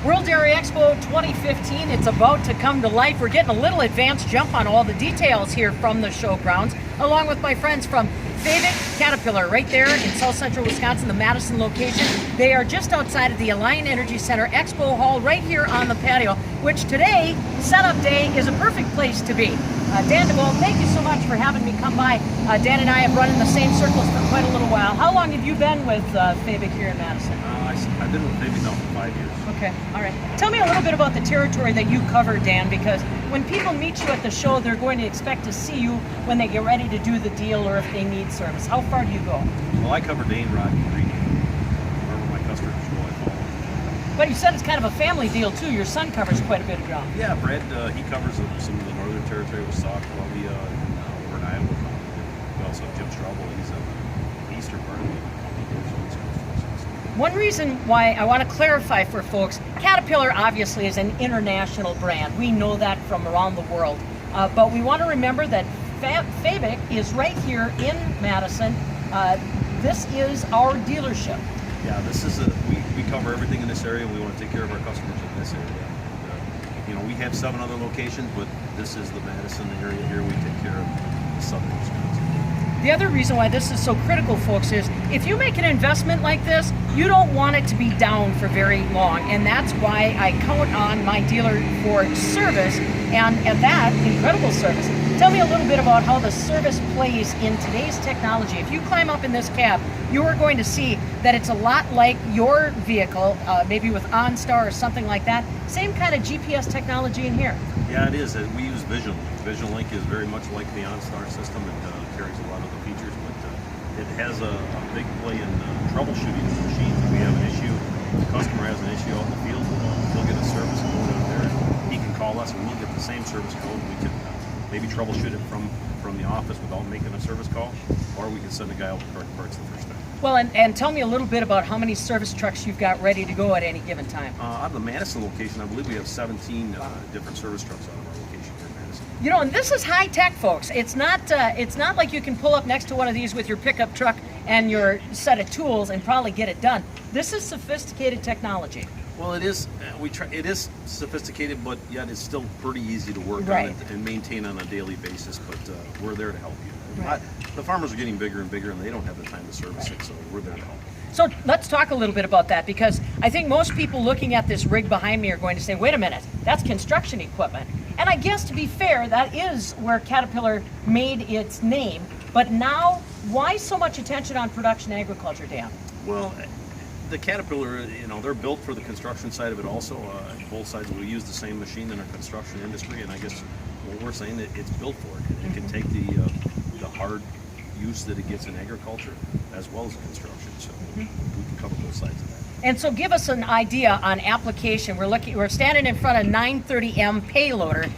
World Dairy Expo 2015, it's about to come to life. We're getting a little advanced jump on all the details here from the showgrounds, along with my friends from Fabick Caterpillar right there in South Central Wisconsin, the Madison location. They are just outside of the Alliant Energy Center Expo Hall right here on the patio, which today, setup day, is a perfect place to be. Dan DeValut, thank you so much for having me come by. Dan and I have run in the same circles for quite a little while. How long have you been with Fabick here in Madison? I've been with Fabick now for 5 years. Okay, all right. Tell me a little bit about the territory that you cover, Dan, because when people meet you at the show, they're going to expect to see you when they get ready to do the deal or if they need service. How far do you go? Well, I cover Dane, Rocky, Creek. Wherever my customers go, I follow. But you said it's kind of a family deal, too. Your son covers quite a bit of ground. Yeah, Brad, he covers some of the northern territory with Sauk, Columbia, and over in Iowa. We also have Jim Straubel. He's in the eastern part of the One reason why I want to clarify for folks, Caterpillar obviously is an international brand. We know that from around the world. But we want to remember that Fabick is right here in Madison. This is our dealership. Yeah, this is we cover everything in this area. We want to take care of our customers in this area. And, we have 7 other locations, but this is the Madison area here. We take care of the southern Wisconsin. The other reason why this is so critical, folks, is if you make an investment like this, you don't want it to be down for very long. And that's why I count on my dealer for service, and at that, incredible service. Tell me a little bit about how the service plays in today's technology. If you climb up in this cab, you are going to see that it's a lot like your vehicle, maybe with OnStar or something like that. Same kind of GPS technology in here. Yeah, it is. We use VisionLink. VisionLink is very much like the OnStar system. It carries a lot of the features, but it has a big play in troubleshooting the machines. If we have an issue, the customer has an issue out in the field, we'll get a service code out there. He can call us and we'll get the same service code. We can maybe troubleshoot it from the office without making a service call, or we can send a guy out to correct parts the first time. Well, and tell me a little bit about how many service trucks you've got ready to go at any given time. Out of the Madison location, I believe we have 17 different service trucks out of our location here in Madison. You know, and this is high tech, folks. It's not like you can pull up next to one of these with your pickup truck and your set of tools and probably get it done. This is sophisticated technology. Well, it is. It is sophisticated, but yet it's still pretty easy to work Right. on it and maintain on a daily basis. But we're there to help you. Right. The farmers are getting bigger and bigger, and they don't have the time to service it, so we're there to help. So let's talk a little bit about that, because I think most people looking at this rig behind me are going to say, wait a minute, that's construction equipment. And I guess, to be fair, that is where Caterpillar made its name. But now, why so much attention on production agriculture, Dan? Well, the Caterpillar, they're built for the construction side of it also. Both sides will use the same machine in our construction industry, and I guess what we're saying that it's built for it. It can take the hard use that it gets in agriculture as well as construction. So we can cover both sides of that. And so give us an idea on application. We're standing in front of 930M payloader,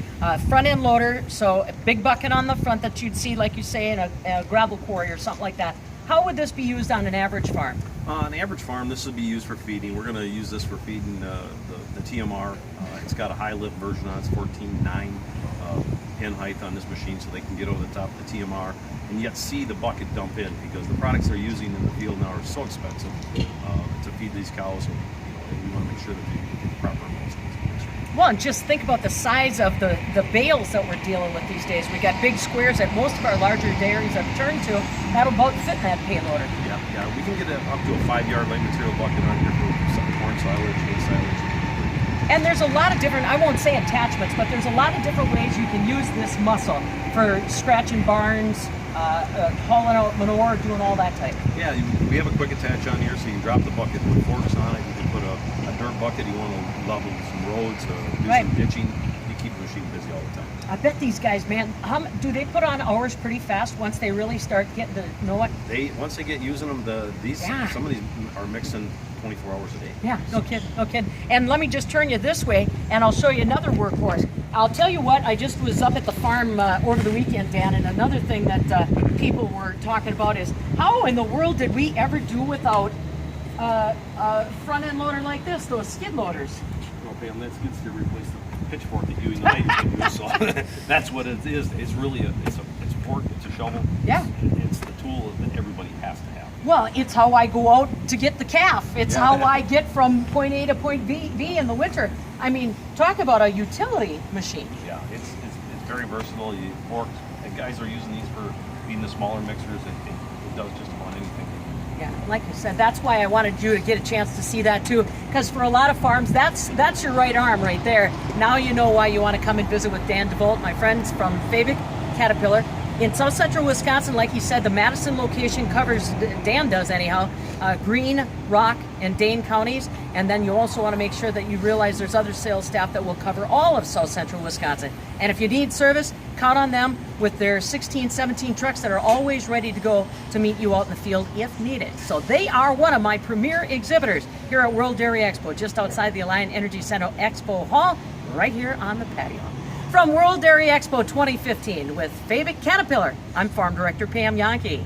front end loader, so a big bucket on the front that you'd see, like you say, in a gravel quarry or something like that. How would this be used on an average farm? On an average farm, this would be used for feeding. We're going to use this for feeding the TMR. It's got a high lift version on it. It's 14.9 in height on this machine, so they can get over the top of the TMR and yet see the bucket dump in, because the products they're using in the field now are so expensive to feed these cows. We want to make sure that they get the proper amounts. Well, and just think about the size of the bales that we're dealing with these days. We got big squares that most of our larger dairies have turned to. That'll about fit in that payloader. Yeah, we can get up to a 5-yard light material bucket on here for some corn silage, hay silage. And there's a lot of different, I won't say attachments, but there's a lot of different ways you can use this muscle for scratching barns, hauling out manure, doing all that type. Yeah, we have a quick attach on here, so you can drop the bucket, put forks on it. You can put a dirt bucket. You want to level some roads, do Right. some ditching. You keep the machine busy all the time. I bet these guys, man, do they put on hours pretty fast once they really start getting to know it? Once they get using them, some of these are mixing 24 hours a day. Yeah, no kidding, no kidding. And let me just turn you this way, and I'll show you another workhorse. I'll tell you what, I just was up at the farm over the weekend, Dan, and another thing that people were talking about is, how in the world did we ever do without a front-end loader like this, those skid loaders? Okay, on that skid steer, replace the pitchfork that you and the ladies use. So that's what it is. It's really it's a fork, it's a shovel. Yeah. It's the tool that everybody has. have to have. Well, it's how I go out to get the calf. It's Yeah. how I get from point A to point B in the winter. I mean, talk about a utility machine. Yeah, it's very versatile. Forks, and guys are using these for being the smaller mixers. It does just about anything. Yeah, like I said, that's why I wanted you to get a chance to see that too. Because for a lot of farms, that's your right arm right there. Now you know why you want to come and visit with Dan DeValut, my friends from Fabick Caterpillar. In South Central Wisconsin, like he said, the Madison location covers, Dan does anyhow, Greene, Rock, and Dane counties. And then you also want to make sure that you realize there's other sales staff that will cover all of South Central Wisconsin. And if you need service, count on them with their 16, 17 trucks that are always ready to go to meet you out in the field if needed. So they are one of my premier exhibitors here at World Dairy Expo, just outside the Alliant Energy Center Expo Hall, right here on the patio. From World Dairy Expo 2015 with Fabick Caterpillar, I'm Farm Director Pam Yankee.